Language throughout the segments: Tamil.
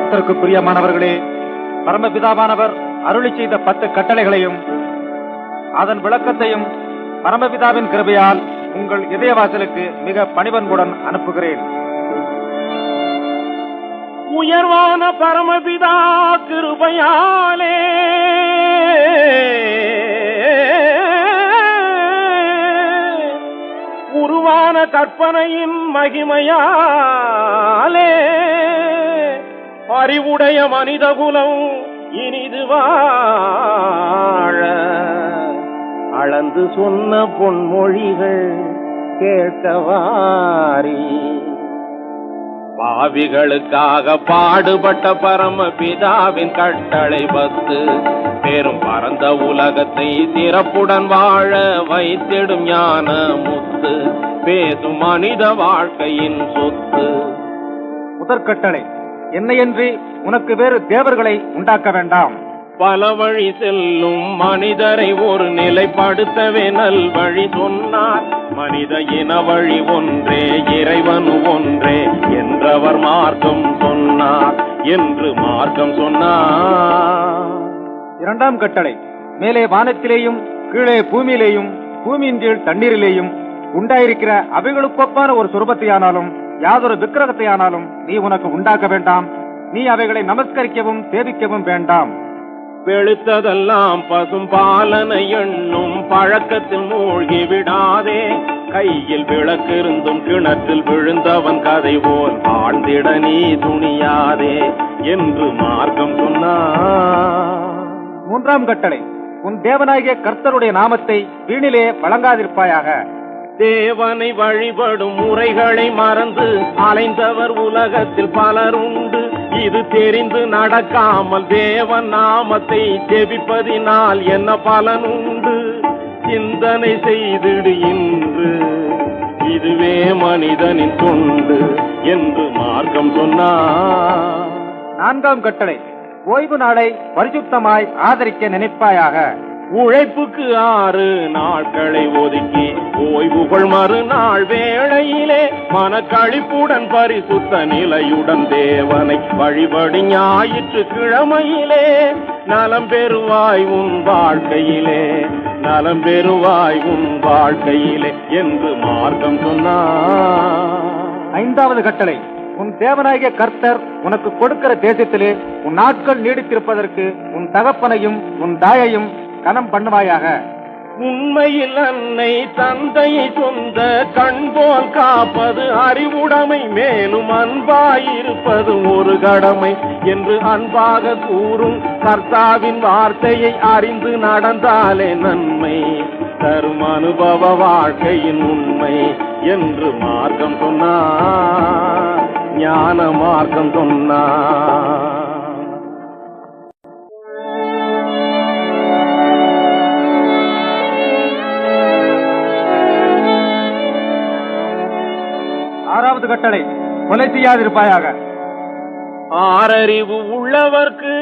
கர்த்தருக்கு பிரியமானவர்களே, பரமபிதாவானவர் அருளி செய்த 10 கட்டளைகளையும் அதன் விளக்கத்தையும் பரமபிதாவின் கிருபையால் உங்கள் இதயவாசலுக்கு மிக பணிவன்புடன் அனுப்புகிறேன். உயர்வான பரமபிதா கிருபையாலே உருவான கற்பனையின் மகிமையாலே அறிவுடைய மனிதகுலம் இனிது வாழ அளந்து சொன்ன பொன்மொழிகள் கேட்கவாரி. பாவிகளுக்காக பாடுபட்ட பரமபிதாவின் கட்டளை 10 பெரும் பரந்த உலகத்தை சிறப்புடன் வாழ வைத்திடும் ஞான முத்து, பேசும் மனித வாழ்க்கையின் சொத்து. முதற்கட்டளை, என்னையன்றி உனக்கு வேறு தேவர்களை உண்டாக்க வேண்டாம். பல வழி செல்லும் மனிதரை ஒரு நிலைப்படுத்தவே நல் வழி சொன்னார். மனித இன வழி ஒன்றே, இறைவன் ஒன்றே என்றவர் மார்க்கம் சொன்னார் என்று மார்க்கம் சொன்னார். இரண்டாம் கட்டளை, மேலே வானத்திலேயும் கீழே பூமியிலேயும் பூமியின் கீழ் தண்ணீரிலேயும் உண்டாயிருக்கிற அவைகளுக்கொப்பான ஒரு சுரூபத்தையானாலும் யாதொரு விக்கிரகத்தையானாலும் நீ உனக்கு உண்டாக்க வேண்டாம். நீ அவைகளை நமஸ்கரிக்கவும் சேவிக்கவும் வேண்டாம். வெளுத்ததெல்லாம் பசும் பாலனை எண்ணும் பழக்கத்தில் மூழ்கி விடாதே. கையில் விளக்கிருந்தும் கிணற்றில் விழுந்தவன் கதை போல் ஆழ்ந்திட நீ துணியாதே என்று மார்க்கம் சொன்னார். மூன்றாம் கட்டளை, உன் தேவனாகிய கர்த்தருடைய நாமத்தை வீணிலே வழங்காதிருப்பாயாக. தேவனை வழிபடும் முறைகளை மறந்து அலைந்தவர் உலகத்தில் பலர் உண்டு. இது தெரிந்து நடக்காமல் தேவன் நாமத்தை ஜெபிப்பதினால் என்ன பலன் உண்டு? சிந்தனை செய்திடு இன்று, இதுவே மனிதனின் தொண்டு என்று மார்க்கம் சொன்னார். நான்காம் கட்டளை, ஓய்வு நாளை பரிசுத்தமாய் ஆதரிக்க நினைப்பாயாக. உழைப்புக்கு 6 நாட்களை ஒதுக்கி ஓய்வுகள் மறுநாள் வேளையிலே மனக்களிப்புடன் பரிசுத்த நிலையுடன் தேவனை வழிபடி ஞாயிற்று கிழமையிலே நலம் பெறுவாய் உன் வாழ்க்கையிலே, நலம் பெறுவாய் உன் வாழ்க்கையிலே என்று மார்க்கம் சொன்னார். ஐந்தாவது கட்டளை, உன் தேவனாகிய கர்த்தர் உனக்கு கொடுக்கிற தேசத்திலே உன் நாட்கள் நீடித்திருப்பதற்கு உன் தகப்பனையும் உன் தாயையும் கனம் பண்ணுவாயாக. உண்மையில் அன்னை தந்தையை சொந்த கண்போல் காப்பது அறிவுடைமை, மேலும் அன்பாயிருப்பது ஒரு கடமை என்று அன்பாக கூறும் கர்த்தாவின் வார்த்தையை அறிந்து நடந்தாலே நன்மை தரும் அனுபவ வாழ்க்கையின் உண்மை என்று மார்க்கம் சொன்னார். ஞான மார்க்கம் சொன்னார். ஆறாவது கட்டளை, கொலை செய்யாதிருப்பாயாக. ஆறறிவு உள்ளவர்க்கு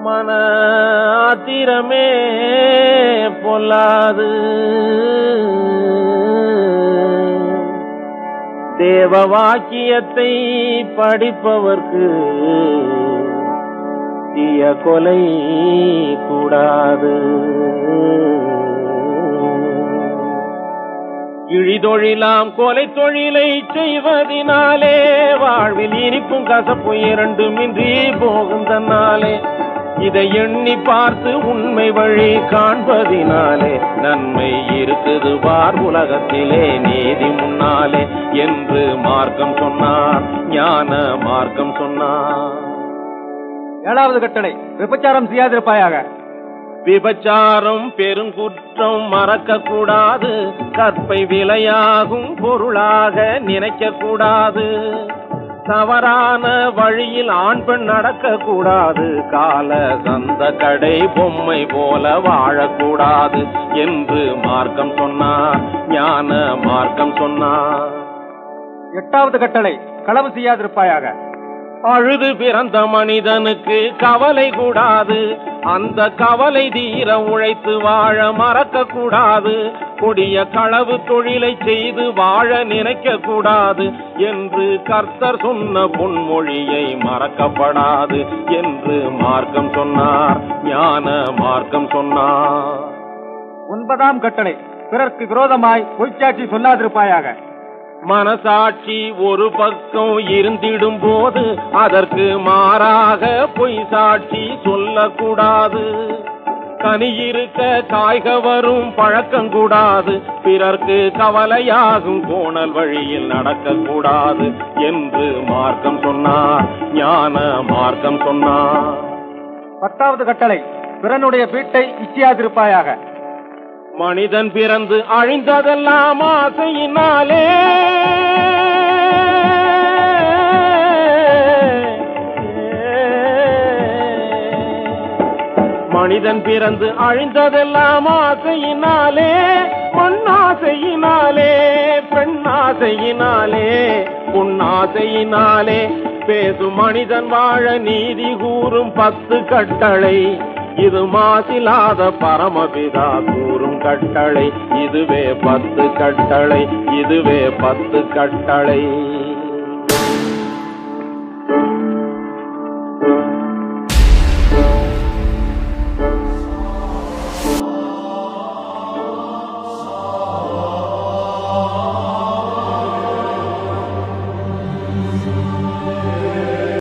மன ஆத்திரமே பொல்லாது. தேவ வாக்கியத்தை படிப்பவர்க்கு தீய கொலை கூடாது. இழிதொழிலாம் கொலை தொழிலை செய்வதினாலே வாழ்வில் இனிப்பும் கசப்பும் 2மின்றி போகுந்தனாலே இதை எண்ணி பார்த்து உண்மை வழி காண்பதினாலே நன்மை இருக்குது பார் உலகத்திலே நீதி முன்னாலே என்று மார்க்கம் சொன்னார். ஞான மார்க்கம் சொன்னார். ஏழாவது கட்டளை, விபச்சாரம் செய்யாதிருப்பாயாக. விபச்சாரம் பெருங்குற்றம் மறக்க கூடாது. கற்பை விலையாகும் பொருளாக நினைக்க கூடாது. தவறான வழியில் ஆண் பெண் நடக்க கூடாது. கால சந்த கடை பொம்மை போல வாழக்கூடாது என்று மார்க்கம் சொன்னார். ஞான மார்க்கம் சொன்னார். எட்டாவது கட்டளை, களவு செய்யாதிருப்பாயாக. அழுது பிறந்த மனிதனுக்கு கவலை கூடாது, அந்த கவலை தீர உழைத்து வாழ மறக்க கூடாது, கொடிய களவு தொழிலை செய்து வாழ நினைக்க கூடாது என்று கர்த்தர் சொன்ன பொன்மொழியை மறக்கப்படாது என்று மார்க்கம் சொன்னார், ஞான மார்க்கம் சொன்னார். 9ஆம் கட்டளை, பிறர்க்கு விரோதமாய் பொய்ச்சாட்சி சொல்லாதிருப்பாயாக. மனசாட்சி ஒரு பக்கம் இருந்திடும் போது அதற்கு மாறாக பொய் சாட்சி சொல்லக்கூடாது. கனி இருக்க காய்க வரும் பழக்கம் கூடாது, பிறர்க்கு கவலையாகும் கோணல் வழியில் நடக்கக்கூடாது என்று மார்க்கம் சொன்னார், ஞான மார்க்கம் சொன்னார். 10வது கட்டளை, பிறனுடைய வீட்டை இச்சியாதிருப்பாயாக. மனிதன் பிறந்து அழிந்ததெல்லாம் ஆசையினாலே, மனிதன் பிறந்து அழிந்ததெல்லாம் ஆசையினாலே, மண்ணாசையினாலே, பெண்ணாசையினாலே, பொன்னாசையினாலே. பேசும் மனிதன் வாழ நீதி கூறும் 10 கட்டளை, இது மாசிலாத பரமபிதா கூறும் கட்டளை. இதுவே 10 கட்டளை, இதுவே 10 கட்டளை.